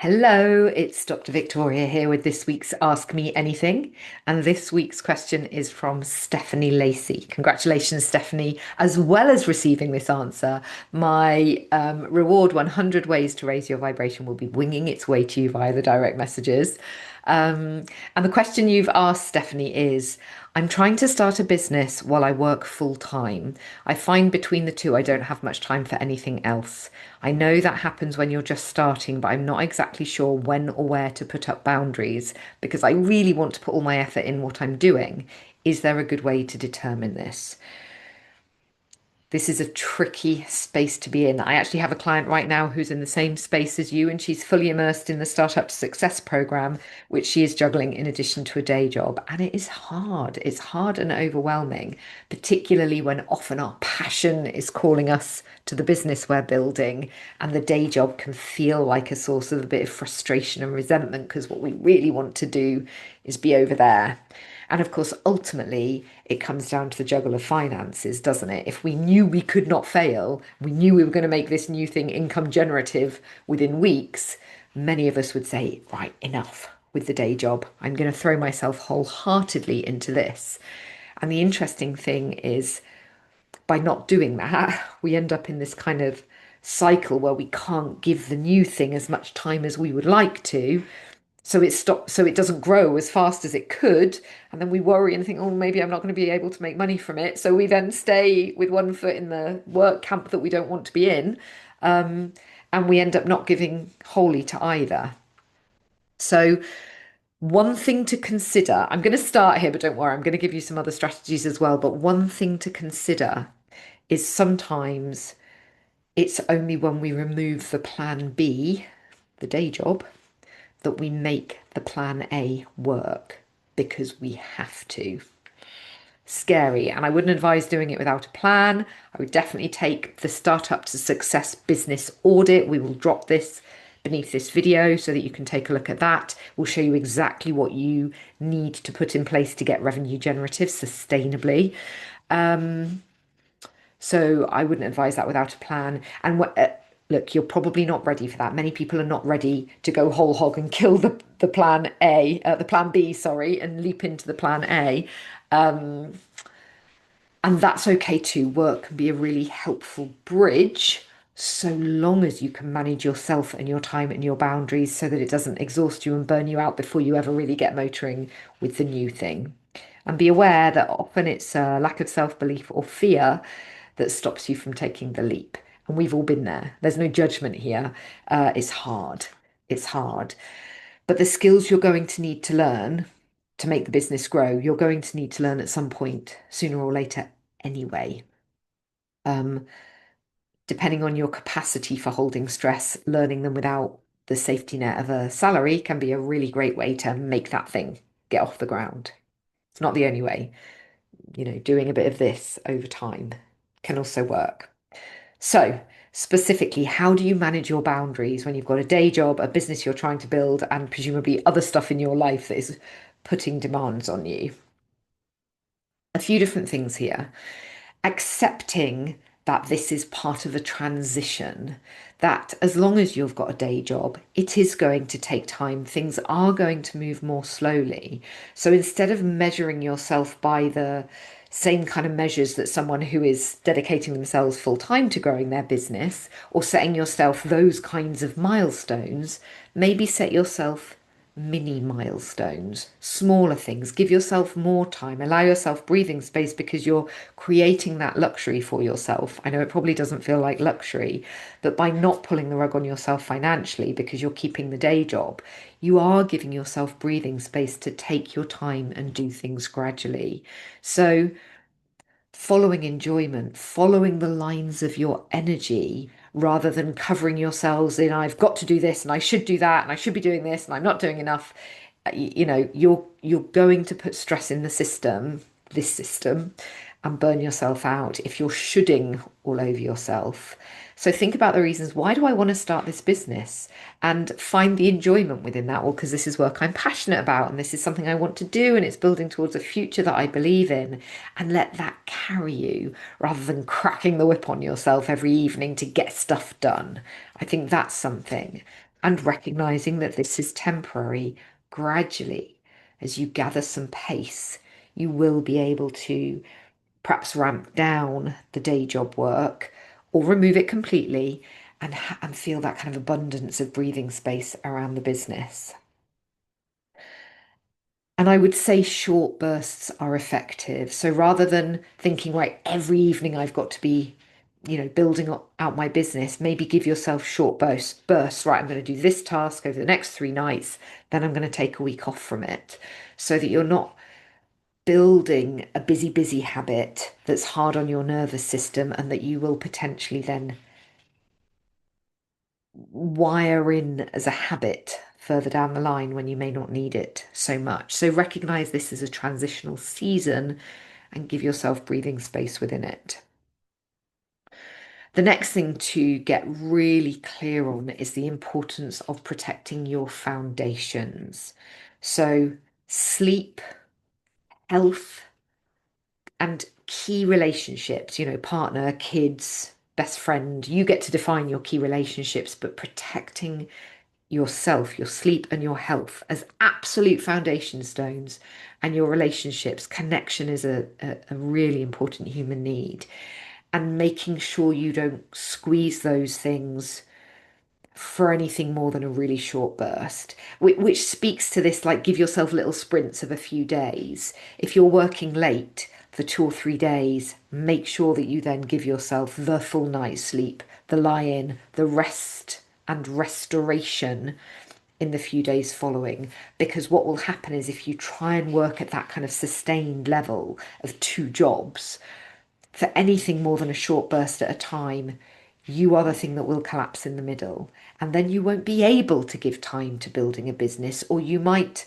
Hello, it's Dr. Victoria here with this week's Ask Me Anything. And this week's question is from Stephanie Lacey. Congratulations, Stephanie. As well as receiving this answer, my reward 100 ways to raise your vibration will be winging its way to you via the direct messages. And the question you've asked, Stephanie, is I'm trying to start a business while I work full time. I find between the two, I don't have much time for anything else. I know that happens when you're just starting, but I'm not exactly sure when or where to put up boundaries because I really want to put all my effort in what I'm doing. Is there a good way to determine this? This is a tricky space to be in. I actually have a client right now who's in the same space as you, and she's fully immersed in the Startup to Success program, which she is juggling in addition to a day job. And it is hard. It's hard and overwhelming, particularly when often our passion is calling us to the business we're building, and the day job can feel like a source of a bit of frustration and resentment because what we really want to do is be over there. And of course, ultimately, it comes down to the juggle of finances, doesn't it? If we knew we could not fail, we knew we were going to make this new thing income generative within weeks, many of us would say, right, enough with the day job. I'm going to throw myself wholeheartedly into this. And the interesting thing is, by not doing that, we end up in this kind of cycle where we can't give the new thing as much time as we would like to, so it doesn't grow as fast as it could, and then we worry and think, oh, maybe I'm not going to be able to make money from it, so we then stay with one foot in the work camp that we don't want to be in, and we end up not giving wholly to either. So one thing to consider, I'm going to start here, but don't worry, I'm going to give you some other strategies as well, but one thing to consider is sometimes it's only when we remove the plan B, the day job, that we make the plan A work because we have to. Scary. And I wouldn't advise doing it without a plan. I would definitely take the Startup to Success business audit. We will drop this beneath this video so that you can take a look at that. We'll show you exactly what you need to put in place to get revenue generative sustainably. So I wouldn't advise that without a plan. And look, you're probably not ready for that. Many people are not ready to go whole hog and kill the plan A, the plan B, sorry, and leap into the plan A. And that's okay too. Work can be a really helpful bridge so long as you can manage yourself and your time and your boundaries so that it doesn't exhaust you and burn you out before you ever really get motoring with the new thing. And be aware that often it's a lack of self-belief or fear that stops you from taking the leap. And we've all been there. There's no judgment here. It's hard. It's hard. But the skills you're going to need to learn to make the business grow, you're going to need to learn at some point, sooner or later, anyway. Um, Depending on your capacity for holding stress, learning them without the safety net of a salary can be a really great way to make that thing get off the ground. It's not the only way. Doing a bit of this over time can also work. So, specifically, how do you manage your boundaries when you've got a day job, a business you're trying to build, and presumably other stuff in your life that is putting demands on you? A few different things here. Accepting that this is part of a transition, that as long as you've got a day job, it is going to take time. Things are going to move more slowly. So instead of measuring yourself by the same kind of measures that someone who is dedicating themselves full time to growing their business, or setting yourself those kinds of milestones, maybe set yourself mini milestones, smaller things. Give yourself more time, allow yourself breathing space because you're creating that luxury for yourself. I know it probably doesn't feel like luxury, but by not pulling the rug on yourself financially because you're keeping the day job, you are giving yourself breathing space to take your time and do things gradually. So, following enjoyment, following the lines of your energy rather than covering yourselves in I've got to do this and I should do that and I should be doing this and I'm not doing enough. You're going to put stress in the system, this system, and burn yourself out if you're shoulding all over yourself. So think about the reasons. Why do I want to start this business? And find the enjoyment within that. Well, because this is work I'm passionate about and this is something I want to do and it's building towards a future that I believe in. And let that carry you rather than cracking the whip on yourself every evening to get stuff done. I think that's something. and recognizing that this is temporary. Gradually, as you gather some pace, you will be able to perhaps ramp down the day job work or remove it completely and feel that kind of abundance of breathing space around the business. And I would say short bursts are effective. So rather than thinking, right, every evening I've got to be, building out my business, maybe give yourself short bursts. Right, I'm going to do this task over the next 3 nights, then I'm going to take a week off from it so that you're not building a busy habit that's hard on your nervous system and that you will potentially then wire in as a habit further down the line when you may not need it so much. So recognize this as a transitional season and give yourself breathing space within it. The next thing to get really clear on is the importance of protecting your foundations. So sleep, health, and key relationships, partner, kids, best friend, you get to define your key relationships, but protecting yourself, your sleep, and your health as absolute foundation stones, and your relationships. Connection is a really important human need, and making sure you don't squeeze those things for anything more than a really short burst, which speaks to this, like, give yourself little sprints of a few days. If you're working late for 2 or 3 days, make sure that you then give yourself the full night's sleep, the lie-in, the rest and restoration in the few days following. Because what will happen is if you try and work at that kind of sustained level of 2 jobs for anything more than a short burst at a time, you are the thing that will collapse in the middle. And then you won't be able to give time to building a business, or you might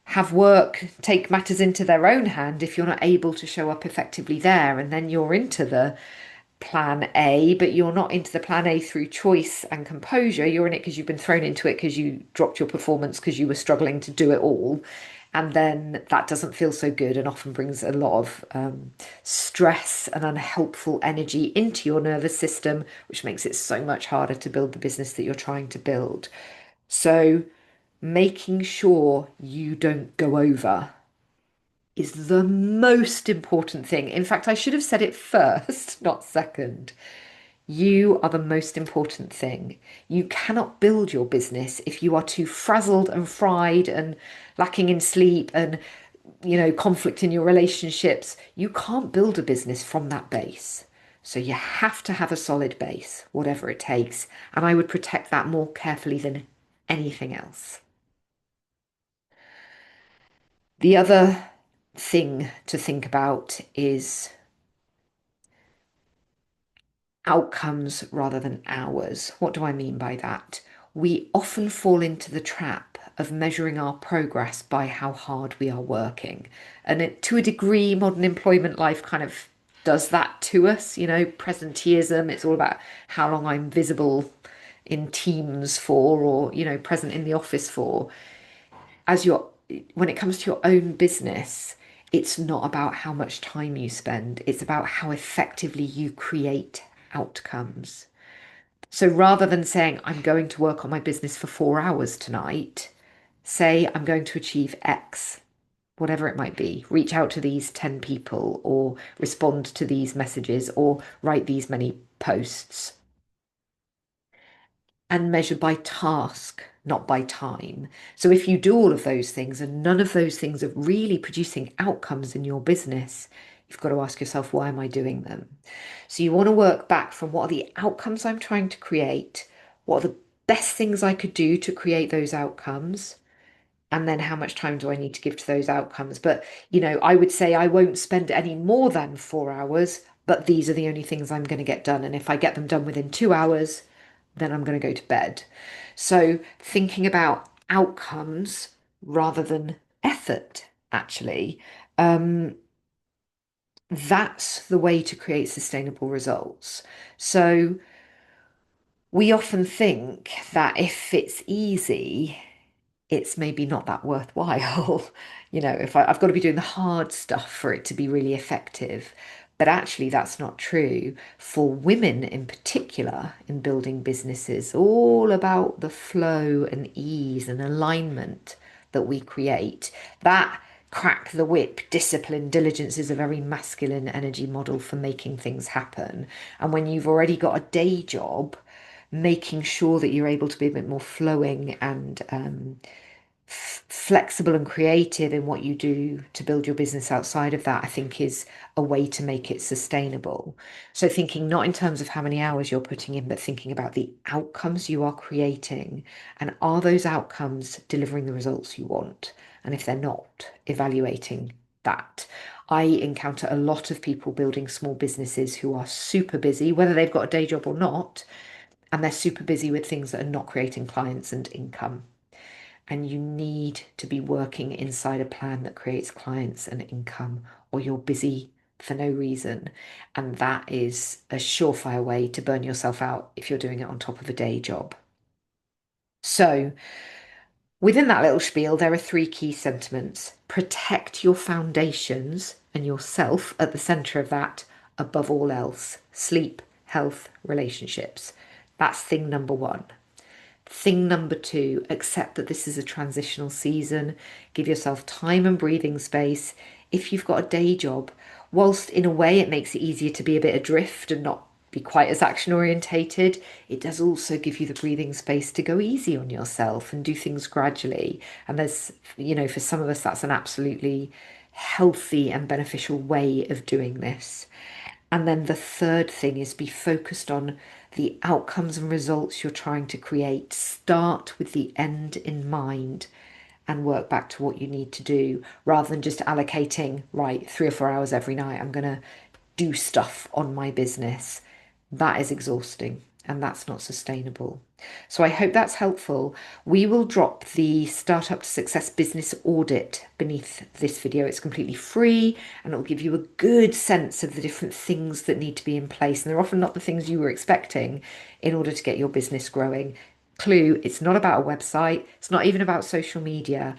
have work take matters into their own hand if you're not able to show up effectively there. And then you're into the plan A, but you're not into the plan A through choice and composure. You're in it because you've been thrown into it because you dropped your performance because you were struggling to do it all. And then that doesn't feel so good and often brings a lot of stress and unhelpful energy into your nervous system, which makes it so much harder to build the business that you're trying to build. So, making sure you don't go over is the most important thing. In fact, I should have said it first, not second. You are the most important thing. You cannot build your business if you are too frazzled and fried and lacking in sleep and, conflict in your relationships. You can't build a business from that base. So you have to have a solid base, whatever it takes. And I would protect that more carefully than anything else. The other thing to think about is outcomes rather than hours. What do I mean by that? We often fall into the trap of measuring our progress by how hard we are working. And to a degree, modern employment life kind of does that to us, presenteeism. It's all about how long I'm visible in Teams for, or, present in the office for. As your When it comes to your own business, it's not about how much time you spend, it's about how effectively you create outcomes. So rather than saying, I'm going to work on my business for 4 hours tonight, say, I'm going to achieve X, whatever it might be. Reach out to these 10 people, or respond to these messages, or write these many posts. And measure by task, not by time. So if you do all of those things and none of those things are really producing outcomes in your business, you've got to ask yourself, why am I doing them? So you want to work back from, what are the outcomes I'm trying to create? What are the best things I could do to create those outcomes? And then how much time do I need to give to those outcomes? But, I would say I won't spend any more than 4 hours, but these are the only things I'm going to get done. And if I get them done within 2 hours, then I'm going to go to bed. So thinking about outcomes rather than effort, actually, that's the way to create sustainable results. So we often think that if it's easy, it's maybe not that worthwhile. If I've got to be doing the hard stuff for it to be really effective. But actually, that's not true for women in particular in building businesses. All about the flow and ease and alignment that we create. That crack the whip, discipline, diligence is a very masculine energy model for making things happen. And when you've already got a day job, making sure that you're able to be a bit more flowing and flexible and creative in what you do to build your business outside of that, I think is a way to make it sustainable. So thinking not in terms of how many hours you're putting in, but thinking about the outcomes you are creating, and are those outcomes delivering the results you want? And if they're not, evaluating that. I encounter a lot of people building small businesses who are super busy, whether they've got a day job or not, and they're super busy with things that are not creating clients and income. And you need to be working inside a plan that creates clients and income, or you're busy for no reason. And that is a surefire way to burn yourself out if you're doing it on top of a day job. So, within that little spiel, there are three key sentiments. Protect your foundations and yourself at the center of that above all else. Sleep, health, relationships. That's thing number one. Thing number two, accept that this is a transitional season. Give yourself time and breathing space. If you've got a day job, whilst in a way it makes it easier to be a bit adrift and not be quite as action orientated, it does also give you the breathing space to go easy on yourself and do things gradually. And there's, for some of us, that's an absolutely healthy and beneficial way of doing this. And then the third thing is be focused on the outcomes and results you're trying to create. Start with the end in mind and work back to what you need to do rather than just allocating, right, 3 or 4 hours every night. I'm going to do stuff on my business. That is exhausting and that's not sustainable. So I hope that's helpful. We will drop the Startup to Success business audit beneath this video. It's completely free and it'll give you a good sense of the different things that need to be in place. And they're often not the things you were expecting in order to get your business growing. Clue, it's not about a website. It's not even about social media.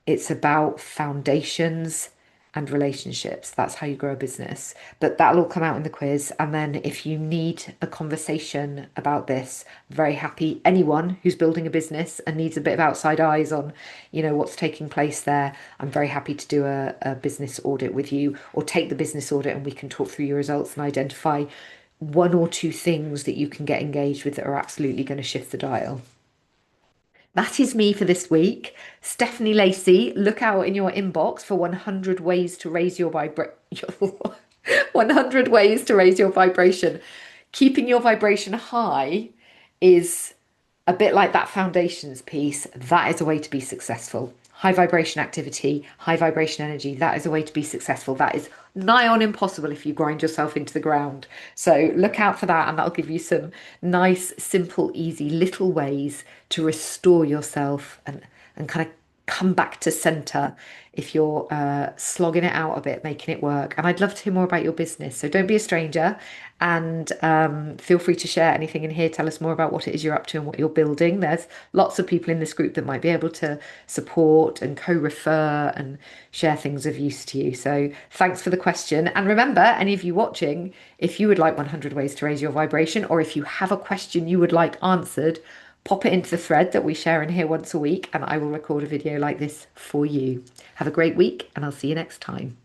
It's about foundations and relationships. That's how you grow a business. But that'll all come out in the quiz. And then if you need a conversation about this, very happy. Anyone who's building a business and needs a bit of outside eyes on, what's taking place there, I'm very happy to do a business audit with you, or take the business audit and we can talk through your results and identify one or two things that you can get engaged with that are absolutely going to shift the dial. That is me for this week. Stephanie Lacey, look out in your inbox for 100 ways to raise your 100 ways to raise your vibration. Keeping your vibration high is a bit like that foundations piece. That is a way to be successful. High vibration activity, high vibration energy, that is a way to be successful. That is nigh on impossible if you grind yourself into the ground. So look out for that, and that'll give you some nice, simple, easy little ways to restore yourself and kind of come back to center if you're slogging it out a bit, making it work. And I'd love to hear more about your business. So don't be a stranger, and feel free to share anything in here. Tell us more about what it is you're up to and what you're building. There's lots of people in this group that might be able to support and co-refer and share things of use to you. So thanks for the question. And remember, any of you watching, if you would like 100 ways to raise your vibration, or if you have a question you would like answered, pop it into the thread that we share in here once a week, and I will record a video like this for you. Have a great week, and I'll see you next time.